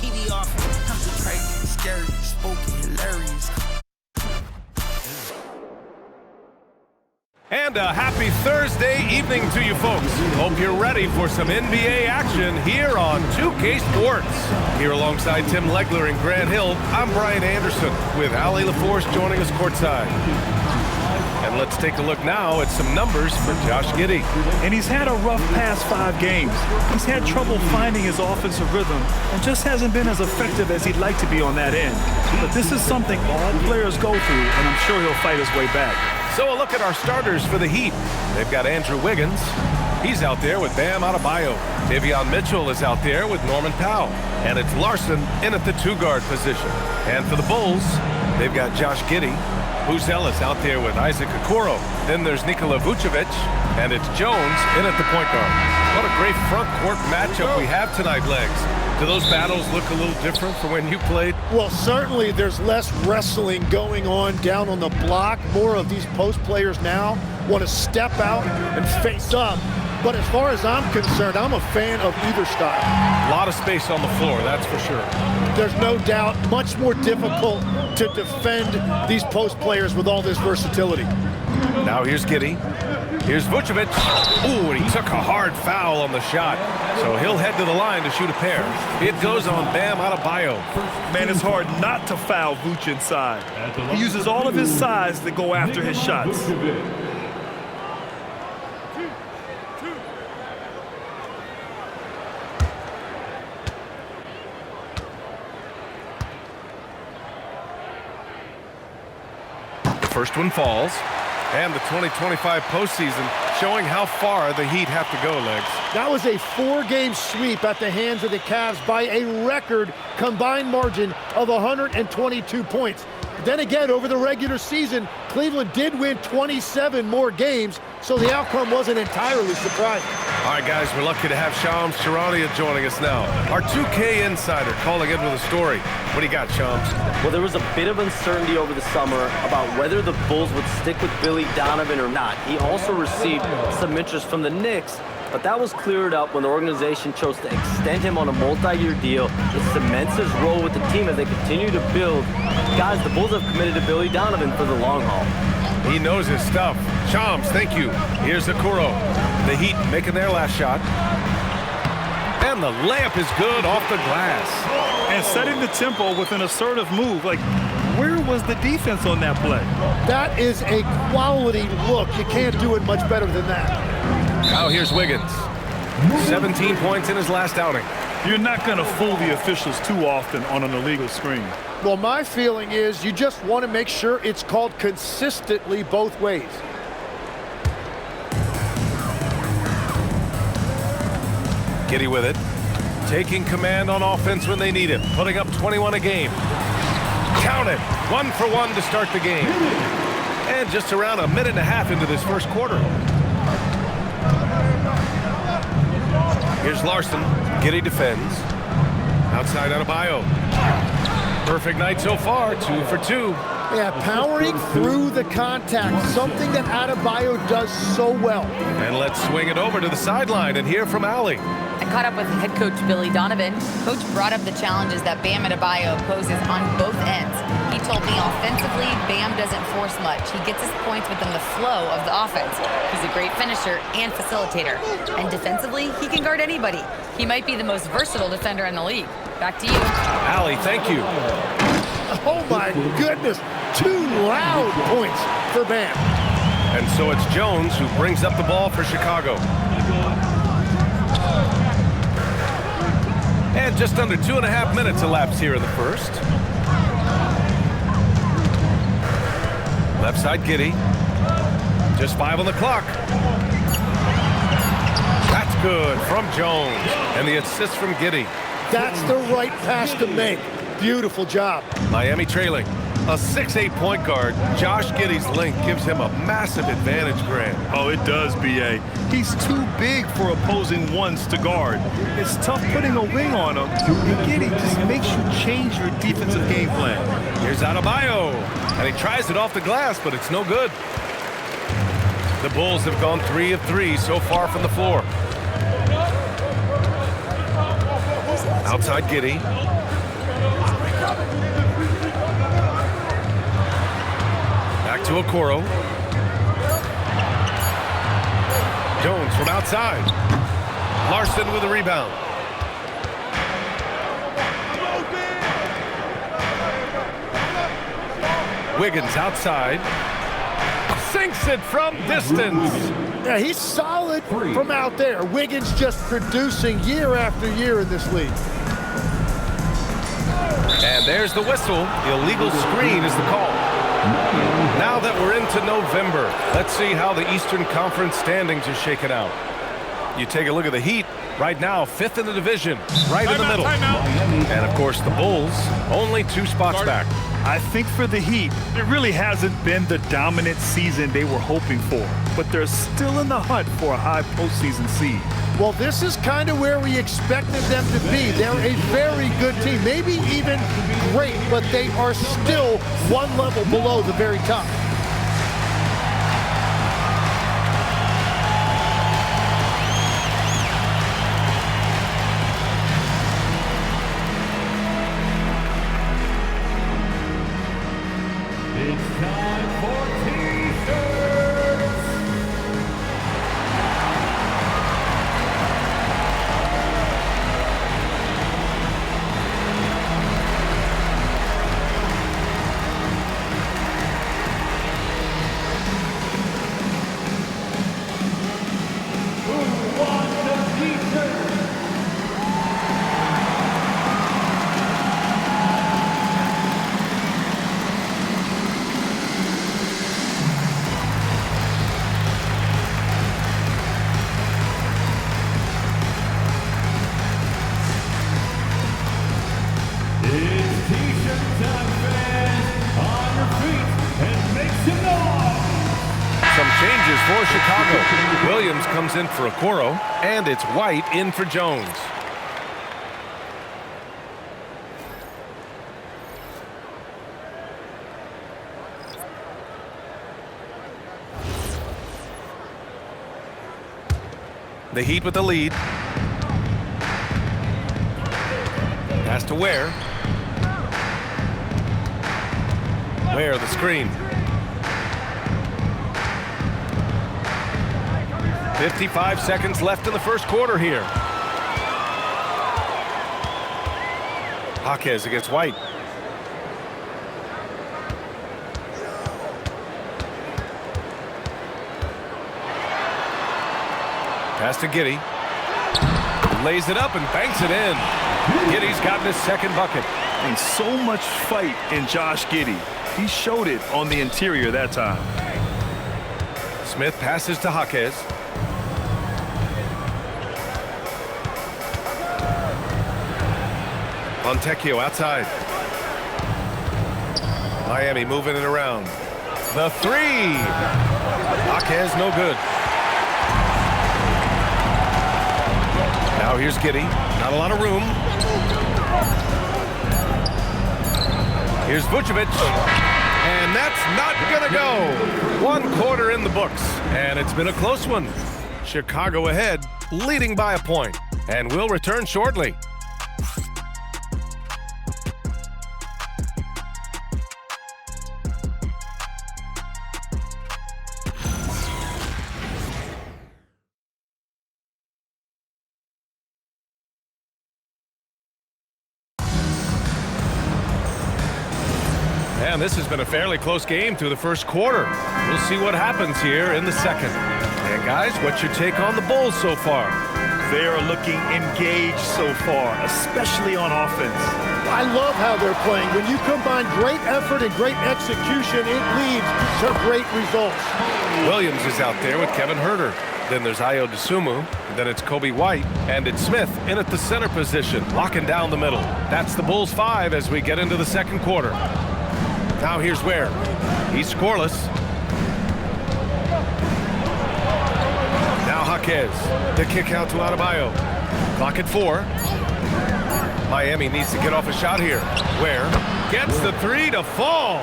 TV off. Crazy, scary, spooky, hilarious. And a happy Thursday evening to you folks. Hope you're ready for some NBA action here on 2K Sports. Here alongside Tim Legler and Grant Hill, I'm Brian Anderson with Allie LaForce joining us courtside. And let's take a look now at some numbers for Josh Giddey. And he's had a rough past 5 games. He's had trouble finding his offensive rhythm and just hasn't been as effective as he'd like to be on that end. But this is something all players go through, and I'm sure he'll fight his way back. So a look at our starters for the Heat. They've got Andrew Wiggins. He's out there with Bam Adebayo. Davion Mitchell is out there with Norman Powell. And it's Larson in at the 2-guard position. And for the Bulls, they've got Josh Giddey. Booz Ellis out there with Isaac Okoro. Then there's Nikola Vucevic. And it's Jones in at the point guard. What a great front court matchup we have tonight, Legs. Do those battles look a little different from when you played? Well, certainly there's less wrestling going on down on the block. More of these post players now want to step out and face up. But as far as I'm concerned, I'm a fan of either style. A lot of space on the floor, that's for sure. There's no doubt much more difficult to defend these post players with all this versatility. Now here's Giddey. Here's Vucevic. Ooh, and he took a hard foul on the shot. So he'll head to the line to shoot a pair. It goes on Bam Adebayo. Man, it's hard not to foul Vooch inside. He uses all of his size to go after his shots. The first one falls. And the 2025 postseason showing how far the Heat have to go, Legs. That was a 4-game sweep at the hands of the Cavs by a record combined margin of 122 points. Then again, over the regular season, Cleveland did win 27 more games, so the outcome wasn't entirely surprising. All right, guys, we're lucky to have Shams Charania joining us now. Our 2K insider calling in with a story. What do you got, Shams? Well, there was a bit of uncertainty over the summer about whether the Bulls would stick with Billy Donovan or not. He also received some interest from the Knicks, but that was cleared up when the organization chose to extend him on a multi-year deal. It cements his role with the team as they continue to build. Guys, the Bulls have committed to Billy Donovan for the long haul. He knows his stuff. Shams, thank you. Here's Okoro. The Heat making their last shot. And the layup is good off the glass. And setting the tempo with an assertive move. Like, where was the defense on that play? That is a quality look. You can't do it much better than that. Now here's Wiggins. 17 points in his last outing. You're not going to fool the officials too often on an illegal screen. Well, my feeling is you just want to make sure it's called consistently both ways. Giddey with it. Taking command on offense when they need it. Putting up 21 a game. Count it. 1 for 1 to start the game. And just around a minute and a half into this first quarter. Here's Larson. Giddey defends. Outside Adebayo. Perfect night so far. 2 for 2. Yeah, powering through the contact, something that Adebayo does so well. And let's swing it over to the sideline and hear from Allie. I caught up with head coach Billy Donovan. Coach brought up the challenges that Bam Adebayo poses on both ends. He told me offensively, Bam doesn't force much. He gets his points within the flow of the offense. He's a great finisher and facilitator. And defensively, he can guard anybody. He might be the most versatile defender in the league. Back to you. Allie, thank you. Oh my goodness, 2 loud points for Bam. And so it's Jones who brings up the ball for Chicago. And just under 2.5 minutes elapsed here in the first. Left side Giddey. Just 5 on the clock. That's good from Jones. And the assist from Giddey. That's the right pass to make. Beautiful job. Miami trailing. A 6'8" point guard, Josh Giddey's length gives him a massive advantage, Grant. Oh, it does, B.A. He's too big for opposing ones to guard. It's tough putting a wing on him. And Giddey just makes you change your defensive game plan. Here's Adebayo. And he tries it off the glass, but it's no good. The Bulls have gone 3 of 3 so far from the floor. Outside Giddey. Back to Okoro. Jones from outside. Larson with a rebound. Wiggins outside. Sinks it from distance. Yeah, he's solid from out there. Wiggins just producing year after year in this league. And there's the whistle. Illegal screen is the call. Now that we're into November, let's see how the Eastern Conference standings are shaken out. You take a look at the Heat. Right now, 5th in the division, right in the middle. And, of course, the Bulls, only 2 spots back. I think for the Heat, it really hasn't been the dominant season they were hoping for, but they're still in the hunt for a high postseason seed. Well, this is kind of where we expected them to be. They're a very good team, maybe even great, but they are still one level below the very top. Some changes for Chicago. Williams comes in for Okoro, and it's White in for Jones. The Heat with the lead. Pass to Ware. Ware the screen. 55 seconds left in the first quarter here. Jaquez against White. Pass to Giddey. Lays it up and banks it in. Giddey's gotten his second bucket. And so much fight in Josh Giddey. He showed it on the interior that time. Smith passes to Jaquez. Fontecchio outside. Miami moving it around. The three. Jaquez no good. Now here's Giddey. Not a lot of room. Here's Vucevic. And that's not going to go. 1 quarter in the books. And it's been a close one. Chicago ahead, leading by a point. And we'll return shortly. And this has been a fairly close game through the first quarter. We'll see what happens here in the second. And guys, what's your take on the Bulls so far? They are looking engaged so far, especially on offense. I love how they're playing. When you combine great effort and great execution, it leads to great results. Williams is out there with Kevin Huerter. Then there's Ayo Dosunmu. Then it's Kobe White. And it's Smith in at the center position, locking down the middle. That's the Bulls 5 as we get into the second quarter. Now here's Ware. He's scoreless. Now Jaquez. The kick out to Adebayo. Clock at 4. Miami needs to get off a shot here. Ware gets the three to fall.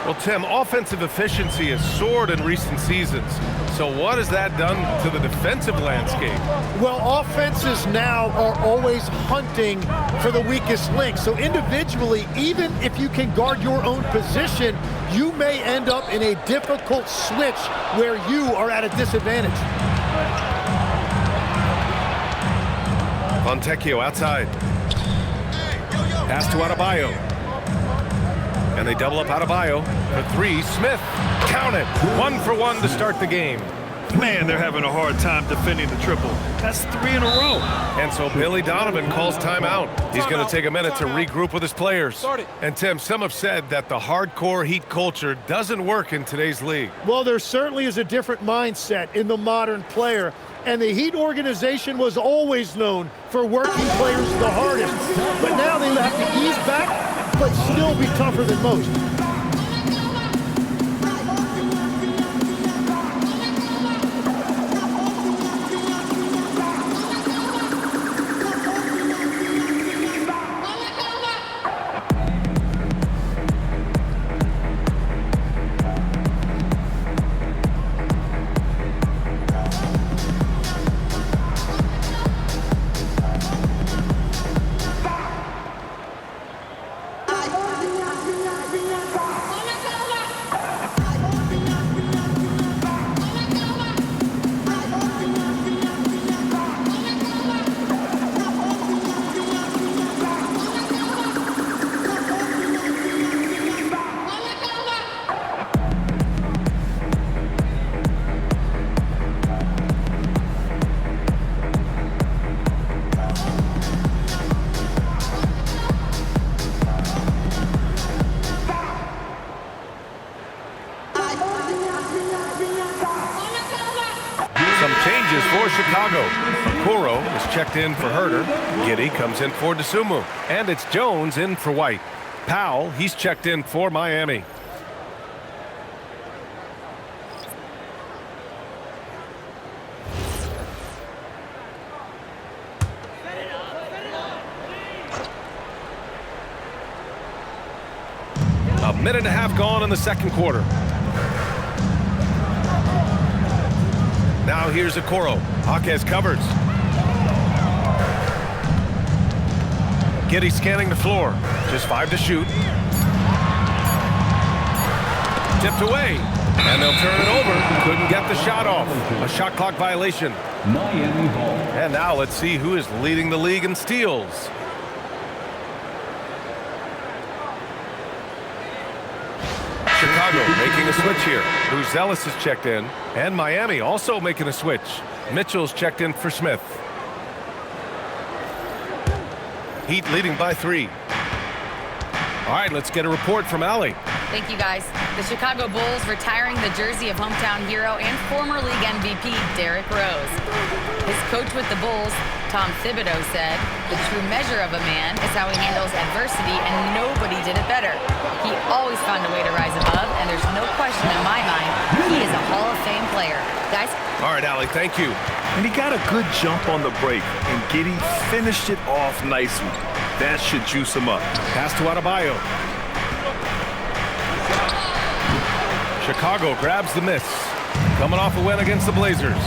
Well, Tim, offensive efficiency has soared in recent seasons. So what has that done to the defensive landscape? Well, offenses now are always hunting for the weakest link. So individually, even if you can guard your own position, you may end up in a difficult switch where you are at a disadvantage. Fontecchio outside. Pass to Adebayo. And they double up Adebayo for three. Smith, count it. 1 for 1 to start the game. Man, they're having a hard time defending the triple. That's 3 in a row. And so Billy Donovan calls timeout. He's going to take a minute to regroup with his players. And Tim, some have said that the hardcore Heat culture doesn't work in today's league. Well, there certainly is a different mindset in the modern player. And the Heat organization was always known for working players the hardest. But now they have to ease back, but still be tougher than most. For Chicago, Okoro is checked in for Herter. Giddey comes in for DeSumo. And it's Jones in for White. Powell, he's checked in for Miami. A minute and a half gone in the second quarter. Now here's Okoro. Jaquez covers. Giddey scanning the floor. Just 5 to shoot. Tipped away. And they'll turn it over. Couldn't get the shot off. A shot clock violation. Miami ball. And now let's see who is leading the league in steals. Chicago making a switch here. Bruce Ellis is checked in. And Miami also making a switch. Mitchell's checked in for Smith. Heat leading by 3. All right, let's get a report from Allie. Thank you, guys. The Chicago Bulls retiring the jersey of hometown hero and former league MVP Derrick Rose. His coach with the Bulls, Tom Thibodeau, said, "The true measure of a man is how he handles adversity, and nobody did it better. He always found a way to rise above, and there's no question in my mind he is a Hall of Fame player." Guys? All right, Allie, thank you. And he got a good jump on the break, and Giddey finished it off nicely. That should juice him up. Pass to Adebayo. Chicago grabs the miss. Coming off a win against the Blazers.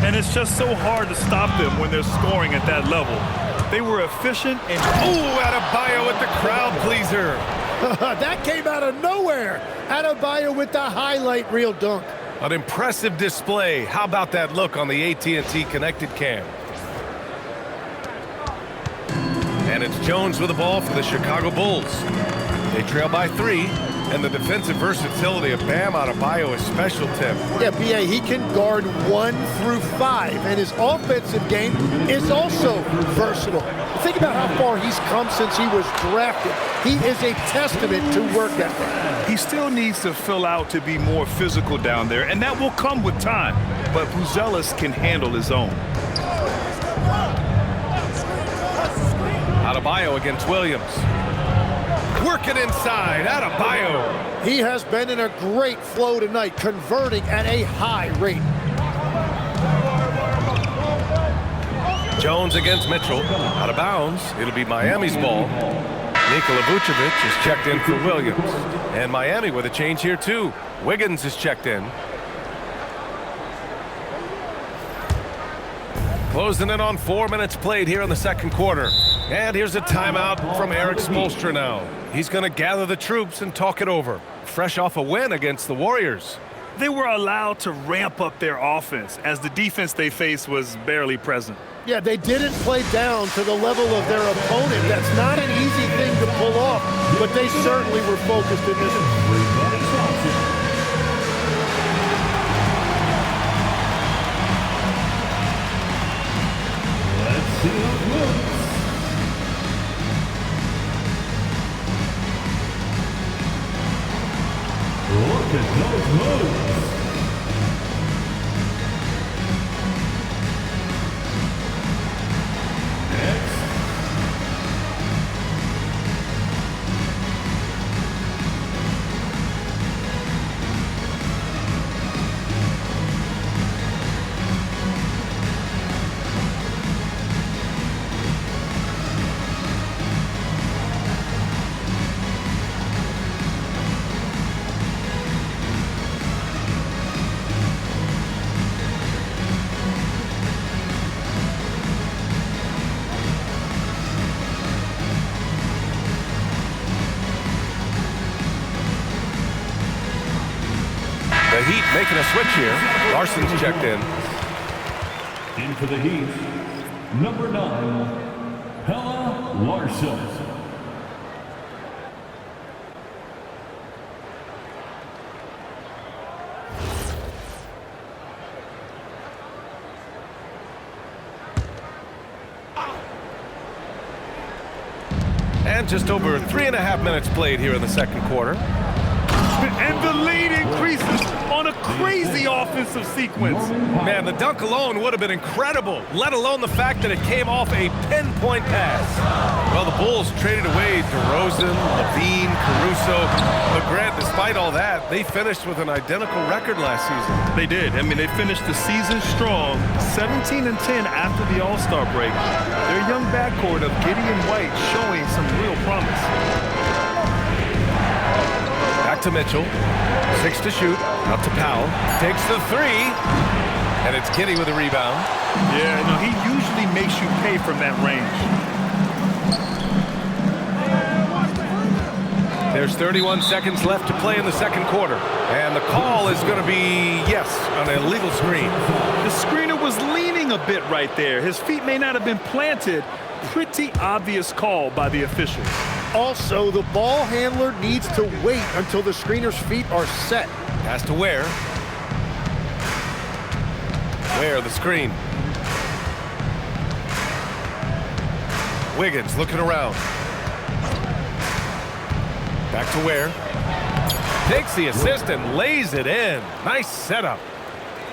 And it's just so hard to stop them when they're scoring at that level. They were efficient and... Ooh, Adebayo with the crowd pleaser. That came out of nowhere. Adebayo with the highlight reel dunk. An impressive display. How about that look on the AT&T connected cam? And it's Jones with the ball for the Chicago Bulls. They trail by 3, and the defensive versatility of Bam Adebayo is special, Tim. Yeah, B.A., he can guard 1 through 5, and his offensive game is also versatile. Think about how far he's come since he was drafted. He is a testament to work ethic. He still needs to fill out to be more physical down there, and that will come with time. But Buzelis can handle his own. Adebayo against Williams. Working inside, Adebayo. He has been in a great flow tonight, converting at a high rate. Jones against Mitchell. Out of bounds. It'll be Miami's ball. Nikola Vucevic is checked in for Williams. And Miami with a change here, too. Wiggins is checked in. Closing in on 4 minutes played here in the second quarter. And here's a timeout from Eric Spoelstra now. He's going to gather the troops and talk it over. Fresh off a win against the Warriors. They were allowed to ramp up their offense as the defense they faced was barely present. Yeah, they didn't play down to the level of their opponent. That's not an easy thing to pull off, but they certainly were focused in this. Let's see what moves. Look at those moves. Next. The Heat making a switch here. Larson's checked in. In for the Heat, number 9, Pelle Larsson. And just over 3.5 minutes played here in the second quarter. And the lead increases on a crazy offensive sequence. Man, the dunk alone would have been incredible, let alone the fact that it came off a pinpoint pass. Well, the Bulls traded away DeRozan, Levine, Caruso. But Grant, despite all that, they finished with an identical record last season. They did. I mean, they finished the season strong, 17-10 after the All-Star break. Their young backcourt of Gideon White showing some real promise. Back to Mitchell. 6 to shoot. Out to Powell. Takes the 3. And it's Giddey with a rebound. Yeah, no, he usually makes you pay from that range. There's 31 seconds left to play in the second quarter. And the call is going to be, yes, an illegal screen. The screener was leaning a bit right there. His feet may not have been planted. Pretty obvious call by the officials. Also, the ball handler needs to wait until the screener's feet are set. Has to Ware. Ware, the screen. Wiggins looking around. Back to Ware. Takes the assist and lays it in. Nice setup.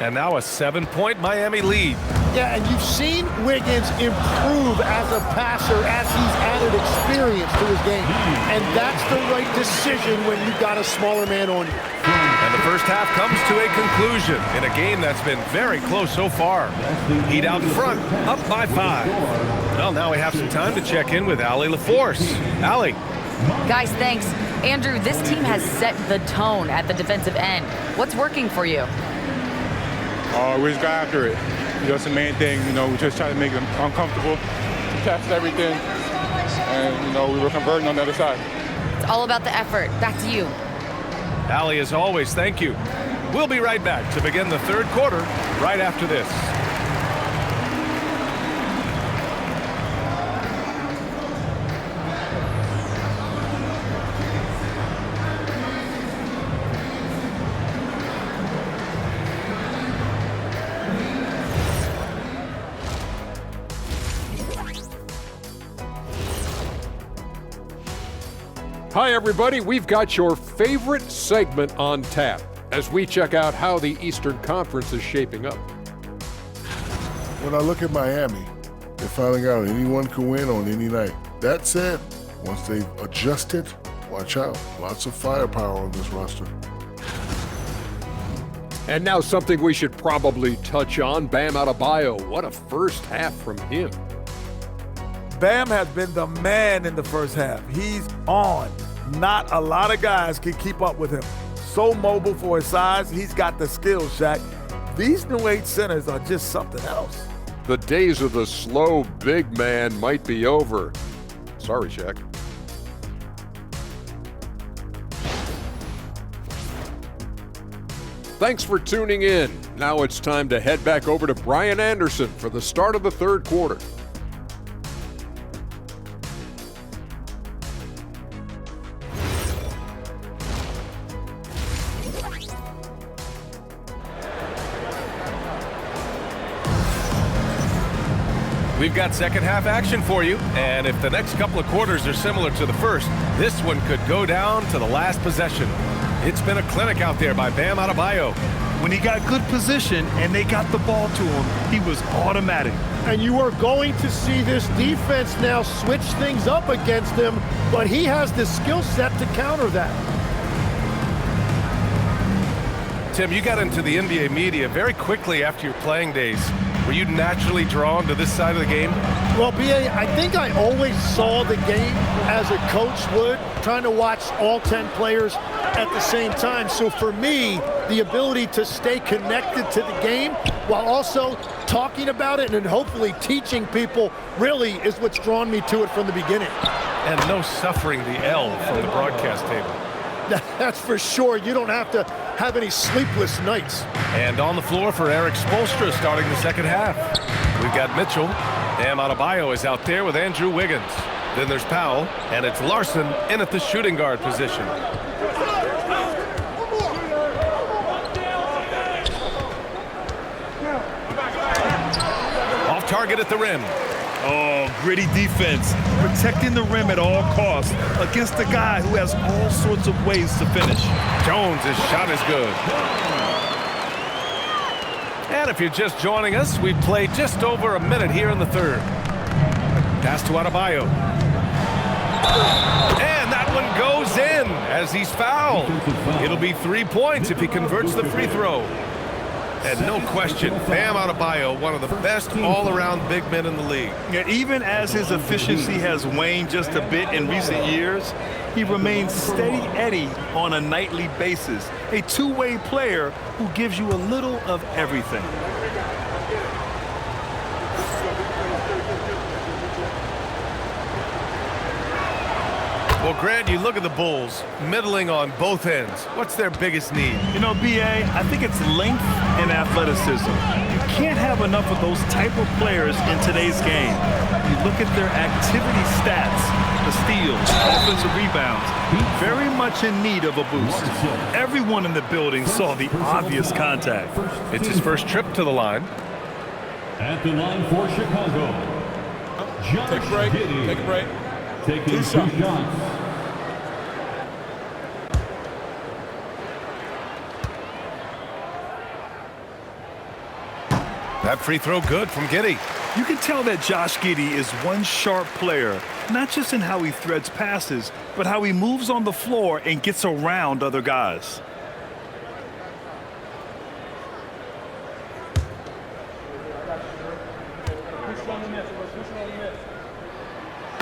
And now a 7-point Miami lead. Yeah, and you've seen Wiggins improve as a passer as he's added experience to his game. And that's the right decision when you've got a smaller man on you. And the first half comes to a conclusion in a game that's been very close so far. Heat out in front, up by 5. Well, now we have some time to check in with Allie LaForce. Allie. Guys, thanks. Andrew, this team has set the tone at the defensive end. What's working for you? We just got after it. That's the main thing. We just try to make them uncomfortable, test everything, and, we were converting on the other side. It's all about the effort. Back to you. Allie, as always, thank you. We'll be right back to begin the third quarter right after this. Hi, everybody. We've got your favorite segment on tap as we check out how the Eastern Conference is shaping up. When I look at Miami, they're finding out anyone can win on any night. That said, once they've adjusted, watch out. Lots of firepower on this roster. And now something we should probably touch on, Bam Adebayo. What a first half from him. Bam has been the man in the first half. He's on. Not a lot of guys can keep up with him. So mobile for his size. He's got the skills, Shaq. These New Age centers are just something else. The days of the slow big man might be over. Sorry, Shaq. Thanks for tuning in. Now it's time to head back over to Brian Anderson for the start of the third quarter. We've got second half action for you, and if the next couple of quarters are similar to the first, this one could go down to the last possession. It's been a clinic out there by Bam Adebayo. When he got good position and they got the ball to him, he was automatic. And you are going to see this defense now switch things up against him, but he has the skill set to counter that. Tim, you got into the NBA media very quickly after your playing days. Were you naturally drawn to this side of the game? Well, B.A., I think I always saw the game as a coach would, trying to watch all 10 players at the same time. So for me, the ability to stay connected to the game while also talking about it and hopefully teaching people really is what's drawn me to it from the beginning. And no suffering the L from the broadcast table. That's for sure. You don't have to have any sleepless nights. And on the floor for Eric Spoelstra starting the second half. We've got Mitchell. Bam Adebayo is out there with Andrew Wiggins. Then there's Powell, and it's Larson in at the shooting guard position. Off target at the rim. Oh, gritty defense, protecting the rim at all costs against a guy who has all sorts of ways to finish. Jones' shot is good. And if you're just joining us, we played just over a minute here in the third. Pass to Adebayo. And that one goes in as he's fouled. It'll be 3 points if he converts the free throw. And no question, Bam Adebayo, one of the best all-around big men in the league. Yeah, even as his efficiency has waned just a bit in recent years, he remains steady Eddie on a nightly basis. A two-way player who gives you a little of everything. Well, Grant, you look at the Bulls, middling on both ends. What's their biggest need? You know, B.A., I think it's length and athleticism. You can't have enough of those type of players in today's game. You look at their activity stats, the steals, offensive rebounds, very much in need of a boost. Everyone in the building saw the obvious contact. It's his first trip to the line. At the line for Chicago, Josh Take a break. Giddey. Take a break. Taking two shots. That free throw good from Giddey. You can tell that Josh Giddey is one sharp player, not just in how he threads passes, but how he moves on the floor and gets around other guys.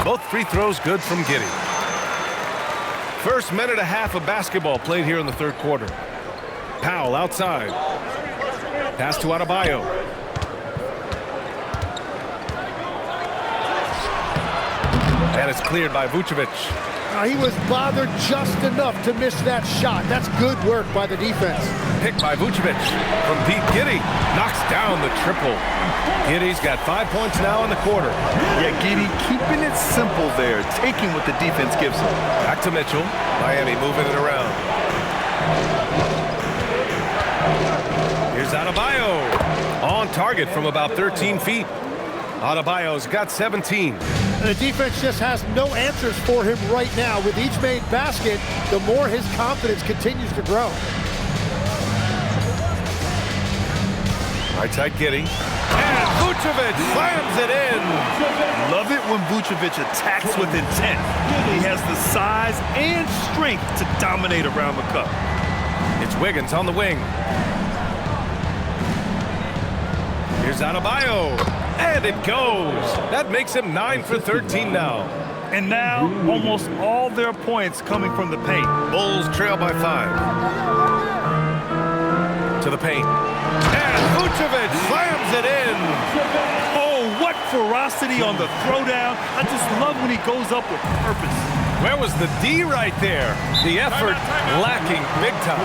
Both free throws good from Giddey. First minute and a half of basketball played here in the third quarter. Powell outside. Pass to Adebayo. And it's cleared by Vucevic. He was bothered just enough to miss that shot. That's good work by the defense. Picked by Vucevic from Pete Giddey. Knocks down the triple. Giddey's got 5 points now in the quarter. Yeah, Giddey keeping it simple there, taking what the defense gives him. Back to Mitchell. Miami moving it around. Here's Adebayo. On target from about 13 feet. Adebayo's got 17. And the defense just has no answers for him right now. With each made basket, the more his confidence continues to grow. Right side Giddey. And Vucevic slams it in. Love it when Vucevic attacks with intent. He has the size and strength to dominate around the cup. It's Wiggins on the wing. Here's Adebayo. And it goes. That makes him 9 for 13 now. And now, almost all their points coming from the paint. Bulls trail by 5. To the paint. And Vucevic slams it in. Oh, what ferocity on the throwdown. I just love when he goes up with purpose. Where was the D right there? The effort lacking big time.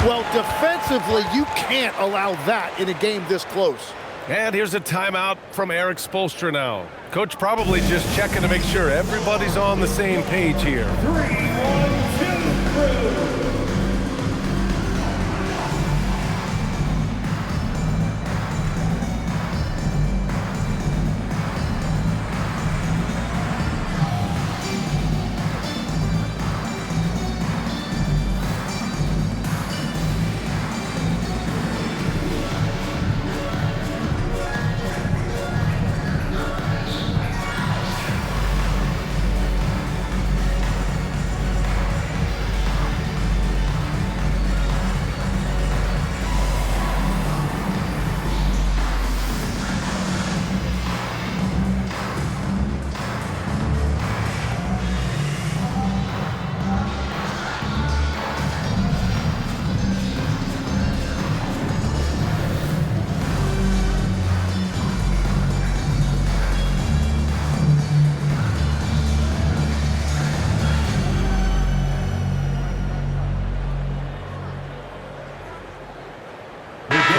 Well, defensively, you can't allow that in a game this close. And here's a timeout from Eric Spoelstra now. Coach probably just checking to make sure everybody's on the same page here. 3-1-2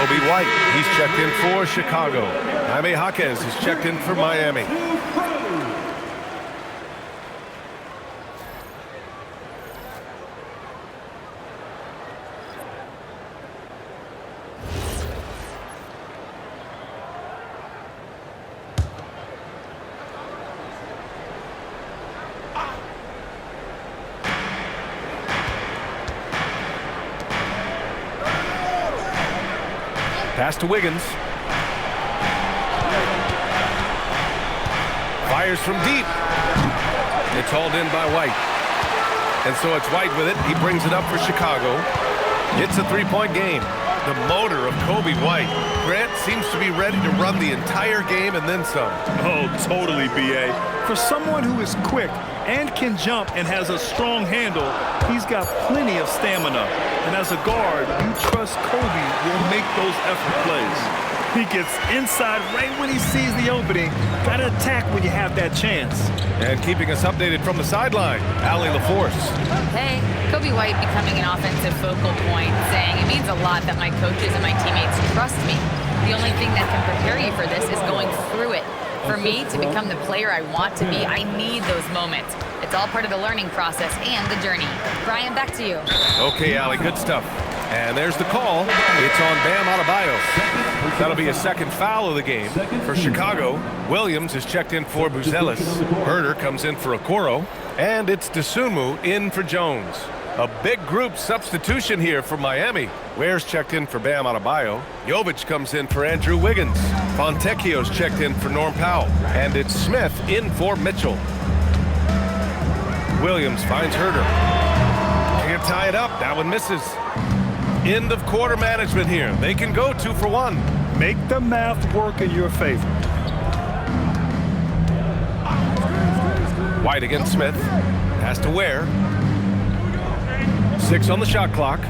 Coby White, he's checked in for Chicago. Jaime Jaquez is checked in for Miami. Pass to Wiggins. Fires from deep. It's hauled in by White. And so it's White with it. He brings it up for Chicago. It's a three-point game. The motor of Coby White. Grant seems to be ready to run the entire game and then some. Oh, totally, B.A. For someone who is quick and can jump and has a strong handle, he's got plenty of stamina. And as a guard, you trust Coby will make those effort plays. He gets inside right when he sees the opening. Got to attack when you have that chance. And keeping us updated from the sideline, Allie LaForce. Hey, Coby White becoming an offensive focal point, saying it means a lot that my coaches and my teammates trust me. The only thing that can prepare you for this is going through it. For me to become the player I want to be, I need those moments. It's all part of the learning process and the journey. Brian, back to you. Okay, Allie, good stuff. And there's the call. It's on Bam Adebayo. That'll be a second foul of the game. For Chicago, Williams is checked in for Buzelis. Herder comes in for Okoro. And it's Dosunmu in for Jones. A big group substitution here for Miami. Ware's checked in for Bam Adebayo. Jovic comes in for Andrew Wiggins. Fontecchio's checked in for Norm Powell. And it's Smith in for Mitchell. Williams finds Herder. Can't tie it up. That one misses. End of quarter management here. They can go 2 for 1. Make the math work in your favor. White against Smith. Has to Ware. 6 on the shot clock.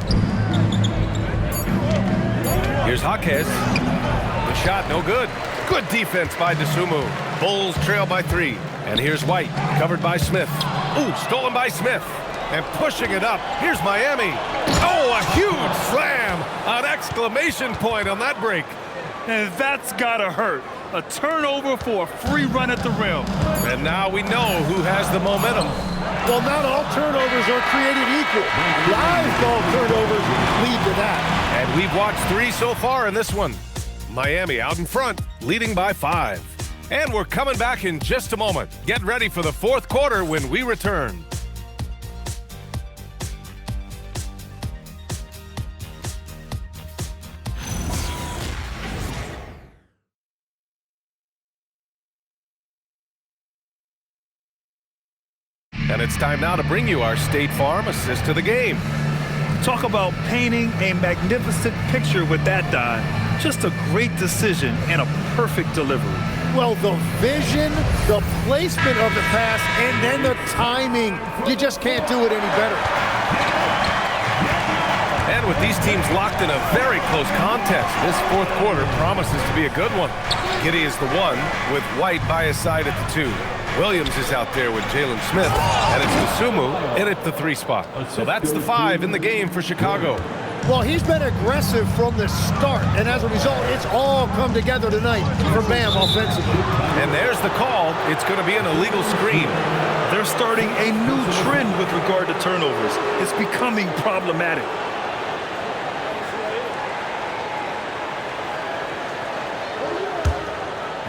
Here's Jaquez. The shot, no good. Good defense by Dosunmu. Bulls trail by 3. And here's White, covered by Smith. Ooh, stolen by Smith. And pushing it up. Here's Miami. Oh, a huge slam. An exclamation point on that break. And that's gotta hurt. A turnover for a free run at the rim. And now we know who has the momentum. Well, not all turnovers are created equal. Live ball turnovers lead to that. And we've watched 3 so far in this one. Miami out in front, leading by 5. And we're coming back in just a moment. Get ready for the fourth quarter when we return. And it's time now to bring you our State Farm assist to the game. Talk about painting a magnificent picture with that dive. Just a great decision and a perfect delivery. Well, the vision, the placement of the pass, and then the timing. You just can't do it any better. And with these teams locked in a very close contest, this fourth quarter promises to be a good one. Giddey is the one, with White by his side at the 2. Williams is out there with Jalen Smith, and it's Dosunmu in at the 3 spot. So that's the 5 in the game for Chicago. Well, he's been aggressive from the start, and as a result, it's all come together tonight for Bam offensively. And there's the call. It's going to be an illegal screen. They're starting a new trend with regard to turnovers. It's becoming problematic.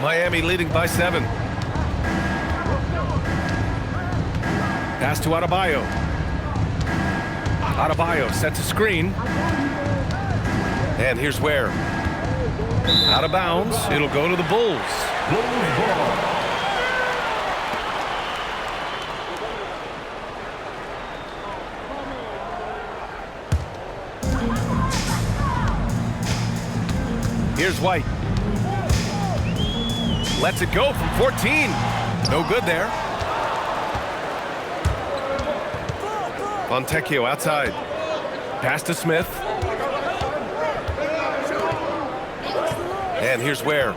Miami leading by 7. Pass to Adebayo. Adebayo sets a screen. And here's Ware. Out of bounds. It'll go to the Bulls. Here's White. Lets it go from 14. No good there. Fontecchio outside. Pass to Smith. And here's Ware.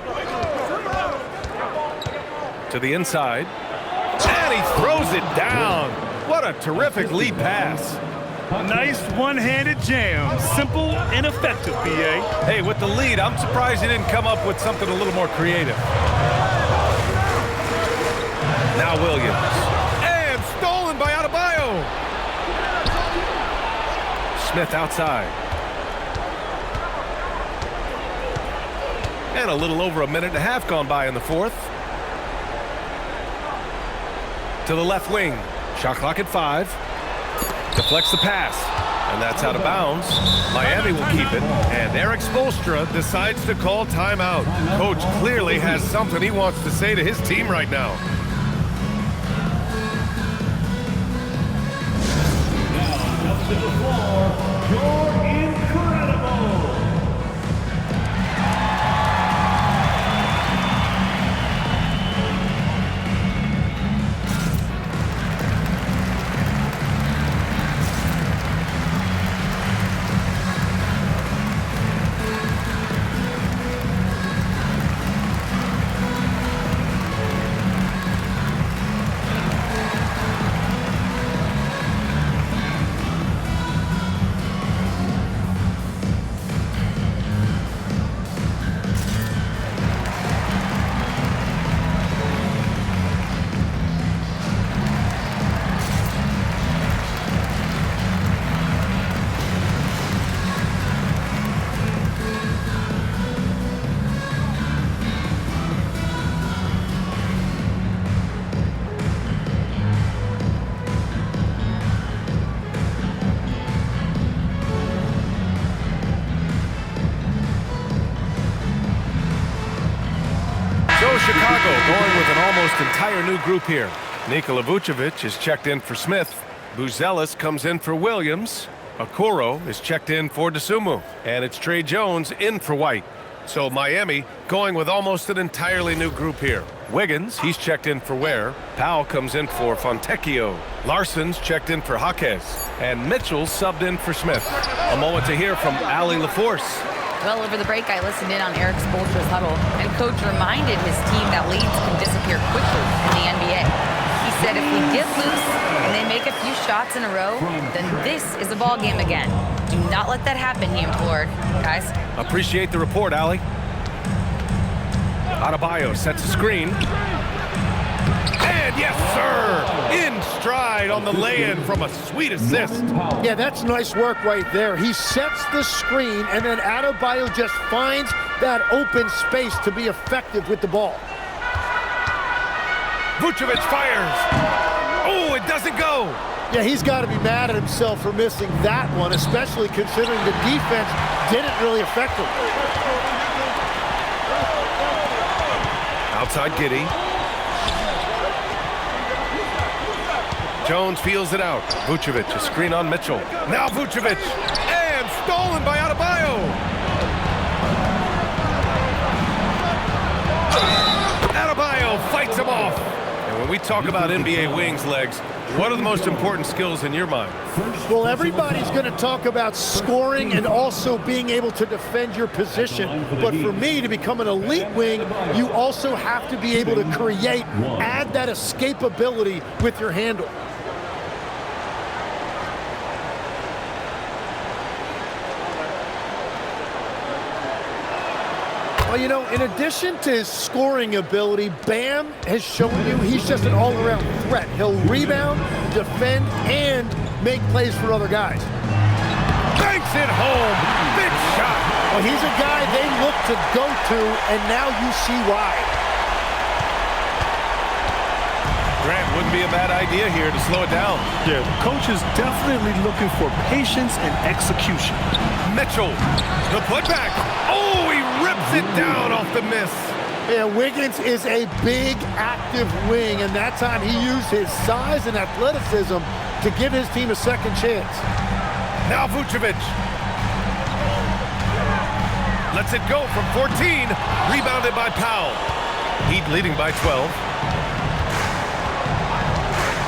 To the inside. And he throws it down. What a terrific lead pass. Nice one-handed jam. Simple and effective, B.A. Hey, with the lead, I'm surprised he didn't come up with something a little more creative. Now Williams. And stolen by Adebayo. Smith outside. And a little over a minute and a half gone by in the fourth. To the left wing. Shot clock at 5. Deflects the pass. And that's out of bounds. Miami will keep it. And Eric Spoelstra decides to call timeout. Coach clearly has something he wants to say to his team right now. To the floor, you're incredible. Chicago going with an almost entire new group here. Nikola Vucevic is checked in for Smith. Buzelis comes in for Williams. Okoro is checked in for Dosunmu. And it's Trey Jones in for White. So Miami going with almost an entirely new group here. Wiggins, he's checked in for Ware. Powell comes in for Fontecchio. Larson's checked in for Jaquez. And Mitchell's subbed in for Smith. A moment to hear from Allie LaForce. Well, over the break, I listened in on Eric Spoelstra's huddle, and Coach reminded his team that leads can disappear quickly in the NBA. He said if we get loose and they make a few shots in a row, then this is a ball game again. Do not let that happen, he implored. Guys. Appreciate the report, Allie. Adebayo sets a screen. And yes, sir! In stride on the lay-in from a sweet assist. Yeah, that's nice work right there. He sets the screen, and then Adebayo just finds that open space to be effective with the ball. Vucevic fires. Oh, it doesn't go. Yeah, he's got to be mad at himself for missing that one, especially considering the defense didn't really affect him. Outside Giddey. Jones feels it out. Vucevic, a screen on Mitchell. Now Vucevic, and stolen by Adebayo. Adebayo fights him off. And When we talk about NBA wings, Legs, what are the most important skills in your mind? Well, everybody's going to talk about scoring and also being able to defend your position. But for me, to become an elite wing, you also have to be able to create, add that escapability with your handle. Well, you know, in addition to his scoring ability, Bam has shown you he's just an all-around threat. He'll rebound, defend, and make plays for other guys. Banks it home. Big shot. Well, he's a guy they look to go to, and now you see why. Grant, wouldn't be a bad idea here to slow it down. Yeah, the coach is definitely looking for patience and execution. Mitchell, the putback. Oh, he rips it down off the miss. Yeah, Wiggins is a big, active wing, and that time he used his size and athleticism to give his team a second chance. Now Vucevic. Lets it go from 14. Rebounded by Powell. Heat leading by 12.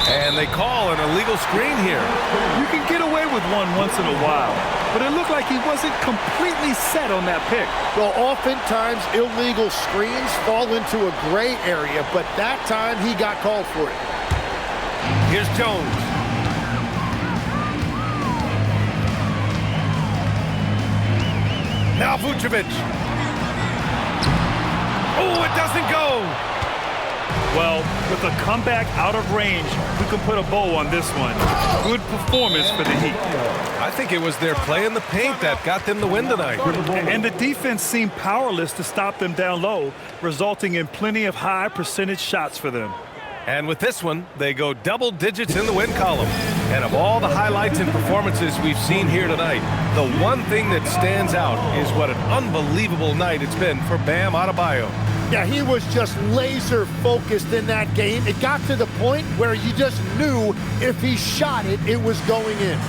And they call an illegal screen here. You can get away with one once in a while, but it looked like he wasn't completely set on that pick. Well, oftentimes illegal screens fall into a gray area, but that time he got called for it. Here's Jones. Now Vucevic. Oh, it doesn't go. Well, with a comeback out of range, we can put a bow on this one. Good performance for the Heat. I think it was their play in the paint that got them the win tonight. And the defense seemed powerless to stop them down low, resulting in plenty of high percentage shots for them. And with this one, they go double digits in the win column. And of all the highlights and performances we've seen here tonight, the one thing that stands out is what an unbelievable night it's been for Bam Adebayo. Yeah, he was just laser focused in that game. It got to the point where you just knew if he shot it, it was going in.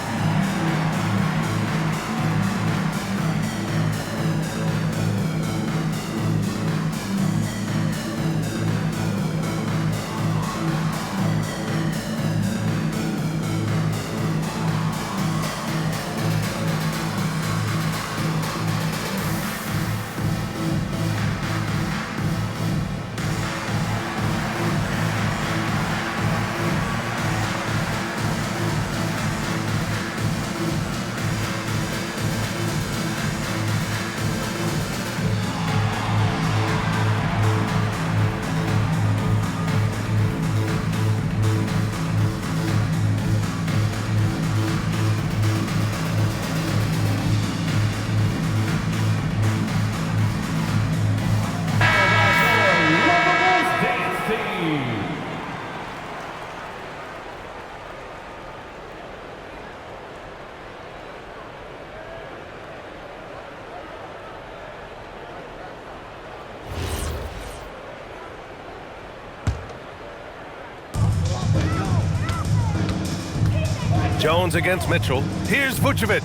Jones against Mitchell. Here's Vucevic.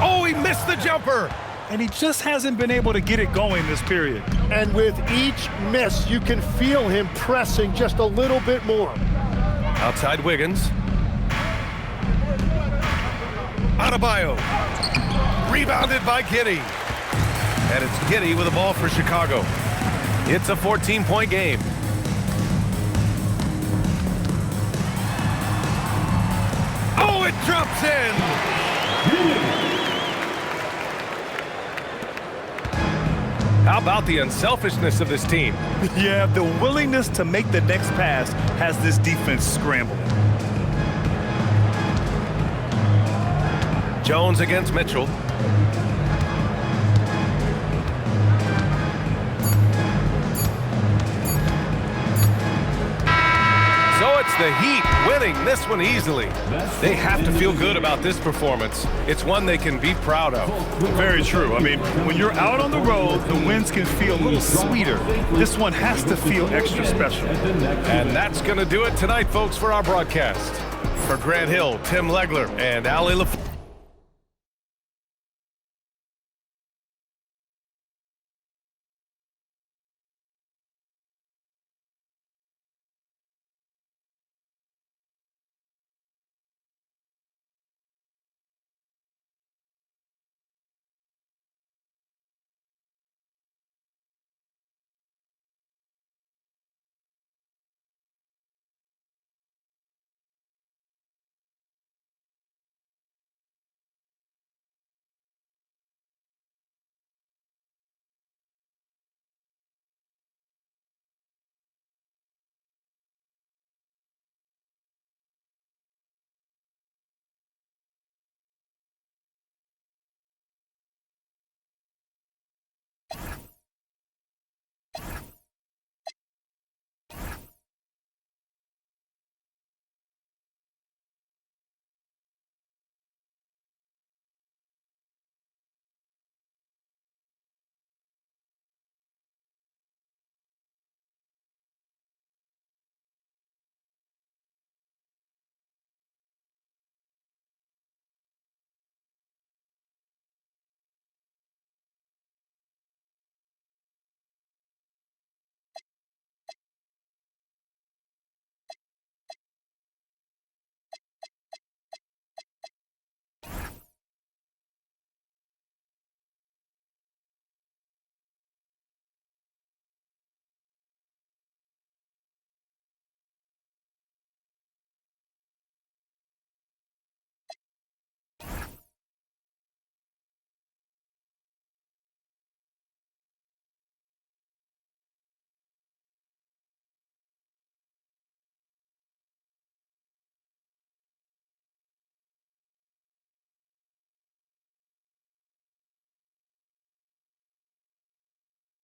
Oh, he missed the jumper. And he just hasn't been able to get it going this period. And with each miss, you can feel him pressing just a little bit more. Outside Wiggins. Adebayo. Rebounded by Giddey. And it's Giddey with the ball for Chicago. It's a 14-point game. Oh, it drops in. How about the unselfishness of this team? Yeah, the willingness to make the next pass has this defense scrambling. Jones against Mitchell. So it's the Heat winning this one easily. They have to feel good about this performance. It's one they can be proud of. Very true. I mean, when you're out on the road, the wins can feel a little sweeter. This one has to feel extra special. And that's going to do it tonight, folks, for our broadcast. For Grant Hill, Tim Legler, and Allie LaFleur.